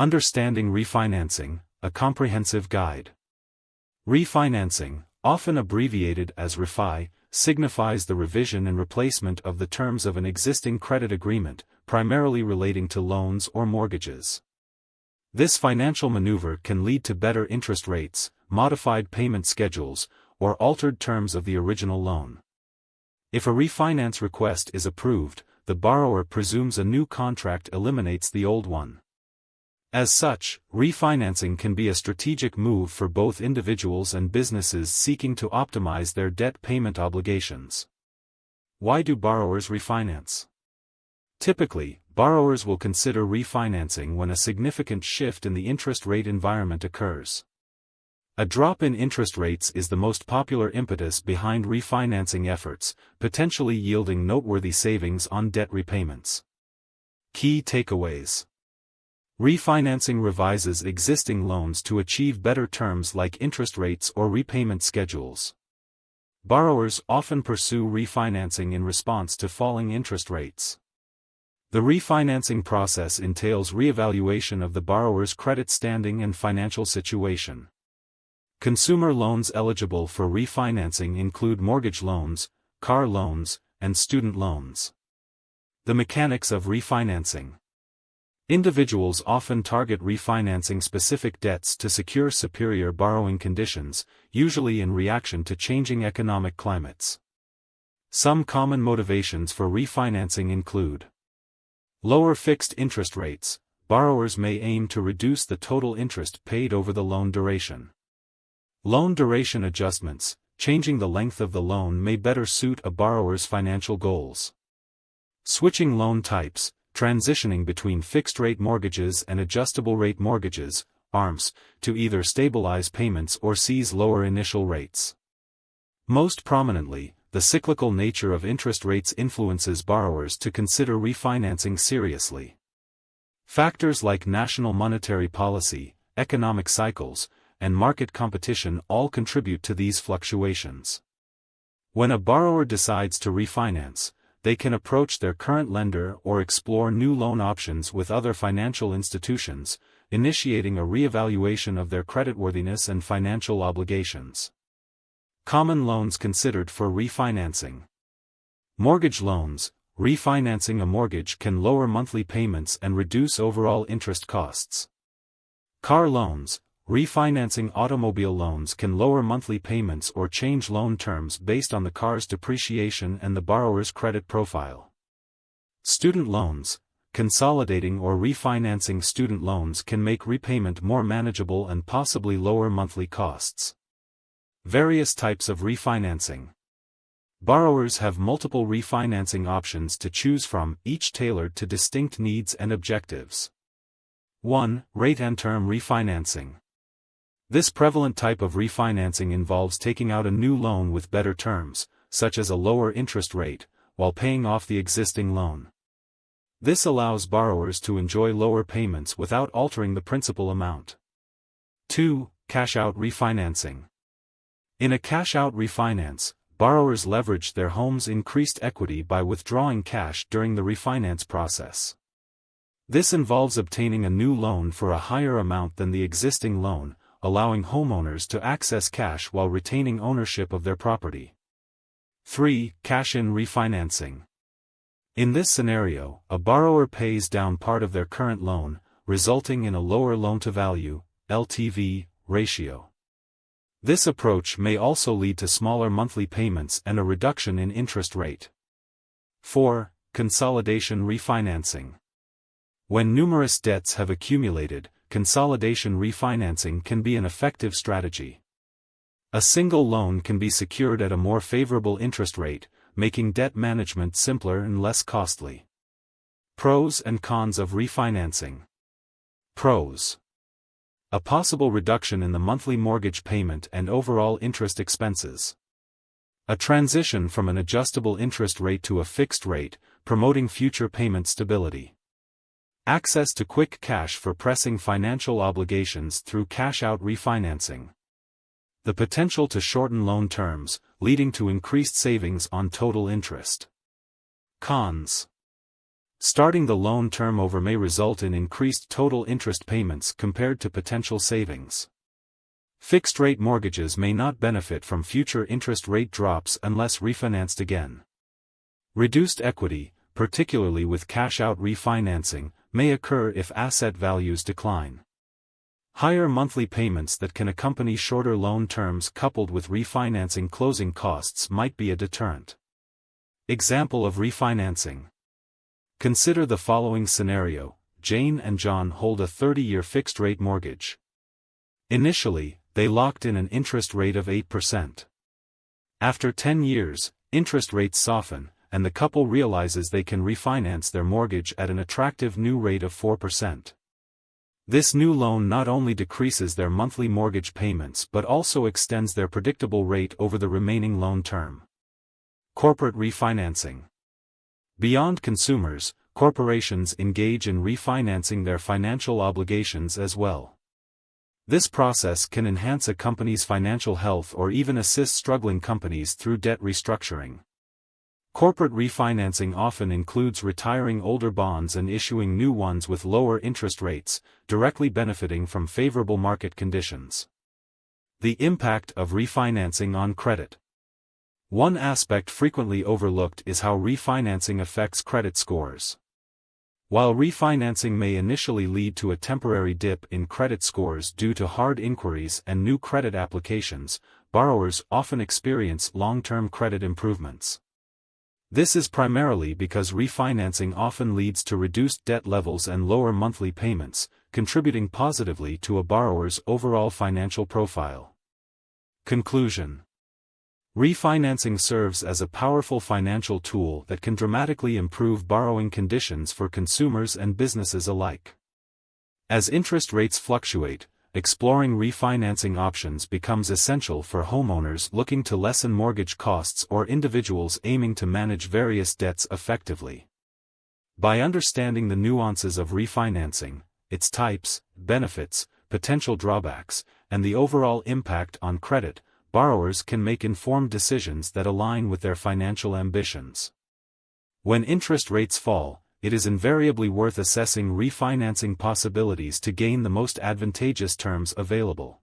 Understanding Refinancing, a comprehensive guide. Refinancing, often abbreviated as refi, signifies the revision and replacement of the terms of an existing credit agreement, primarily relating to loans or mortgages. This financial maneuver can lead to better interest rates, modified payment schedules, or altered terms of the original loan. If a refinance request is approved, the borrower presumes a new contract eliminates the old one. As such, refinancing can be a strategic move for both individuals and businesses seeking to optimize their debt payment obligations. Why do borrowers refinance? Typically, borrowers will consider refinancing when a significant shift in the interest rate environment occurs. A drop in interest rates is the most popular impetus behind refinancing efforts, potentially yielding noteworthy savings on debt repayments. Key takeaways. Refinancing revises existing loans to achieve better terms like interest rates or repayment schedules. Borrowers often pursue refinancing in response to falling interest rates. The refinancing process entails reevaluation of the borrower's credit standing and financial situation. Consumer loans eligible for refinancing include mortgage loans, car loans, and student loans. The mechanics of refinancing. Individuals often target refinancing specific debts to secure superior borrowing conditions, usually in reaction to changing economic climates. Some common motivations for refinancing include lower fixed interest rates. Borrowers may aim to reduce the total interest paid over the loan duration. Loan duration adjustments. Changing the length of the loan may better suit a borrower's financial goals. Switching loan types. Transitioning between fixed-rate mortgages and adjustable-rate mortgages, ARMs, to either stabilize payments or seize lower initial rates. Most prominently, the cyclical nature of interest rates influences borrowers to consider refinancing seriously. Factors like national monetary policy, economic cycles, and market competition all contribute to these fluctuations. When a borrower decides to refinance, they can approach their current lender or explore new loan options with other financial institutions, initiating a reevaluation of their creditworthiness and financial obligations. Common loans considered for refinancing. Mortgage loans. Refinancing a mortgage can lower monthly payments and reduce overall interest costs. Car loans. Refinancing automobile loans can lower monthly payments or change loan terms based on the car's depreciation and the borrower's credit profile. Student loans. Consolidating or refinancing student loans can make repayment more manageable and possibly lower monthly costs. Various types of refinancing. Borrowers have multiple refinancing options to choose from, each tailored to distinct needs and objectives. 1. Rate and term refinancing. This prevalent type of refinancing involves taking out a new loan with better terms, such as a lower interest rate, while paying off the existing loan. This allows borrowers to enjoy lower payments without altering the principal amount. 2. Cash-out refinancing. In a cash-out refinance, borrowers leverage their home's increased equity by withdrawing cash during the refinance process. This involves obtaining a new loan for a higher amount than the existing loan, allowing homeowners to access cash while retaining ownership of their property. 3. Cash-in refinancing. In this scenario, a borrower pays down part of their current loan, resulting in a lower loan-to-value (LTV) ratio. This approach may also lead to smaller monthly payments and a reduction in interest rate. 4. Consolidation refinancing. When numerous debts have accumulated, consolidation refinancing can be an effective strategy. A single loan can be secured at a more favorable interest rate, making debt management simpler and less costly. Pros and cons of refinancing. Pros. A possible reduction in the monthly mortgage payment and overall interest expenses. A transition from an adjustable interest rate to a fixed rate, promoting future payment stability. Access to quick cash for pressing financial obligations through cash-out refinancing. The potential to shorten loan terms, leading to increased savings on total interest. Cons. Starting the loan term over may result in increased total interest payments compared to potential savings. Fixed-rate mortgages may not benefit from future interest rate drops unless refinanced again. Reduced equity, particularly with cash-out refinancing, may occur if asset values decline. Higher monthly payments that can accompany shorter loan terms coupled with refinancing closing costs might be a deterrent. Example of refinancing. Consider the following scenario: Jane and John hold a 30-year fixed-rate mortgage. Initially, they locked in an interest rate of 8%. After 10 years, interest rates soften, and the couple realizes they can refinance their mortgage at an attractive new rate of 4%. This new loan not only decreases their monthly mortgage payments but also extends their predictable rate over the remaining loan term. Corporate refinancing. Beyond consumers, corporations engage in refinancing their financial obligations as well. This process can enhance a company's financial health or even assist struggling companies through debt restructuring. Corporate refinancing often includes retiring older bonds and issuing new ones with lower interest rates, directly benefiting from favorable market conditions. The impact of refinancing on credit. One aspect frequently overlooked is how refinancing affects credit scores. While refinancing may initially lead to a temporary dip in credit scores due to hard inquiries and new credit applications, borrowers often experience long-term credit improvements. This is primarily because refinancing often leads to reduced debt levels and lower monthly payments, contributing positively to a borrower's overall financial profile. Conclusion. Refinancing serves as a powerful financial tool that can dramatically improve borrowing conditions for consumers and businesses alike. As interest rates fluctuate, exploring refinancing options becomes essential for homeowners looking to lessen mortgage costs or individuals aiming to manage various debts effectively. By understanding the nuances of refinancing, its types, benefits, potential drawbacks, and the overall impact on credit, borrowers can make informed decisions that align with their financial ambitions. When interest rates fall, it is invariably worth assessing refinancing possibilities to gain the most advantageous terms available.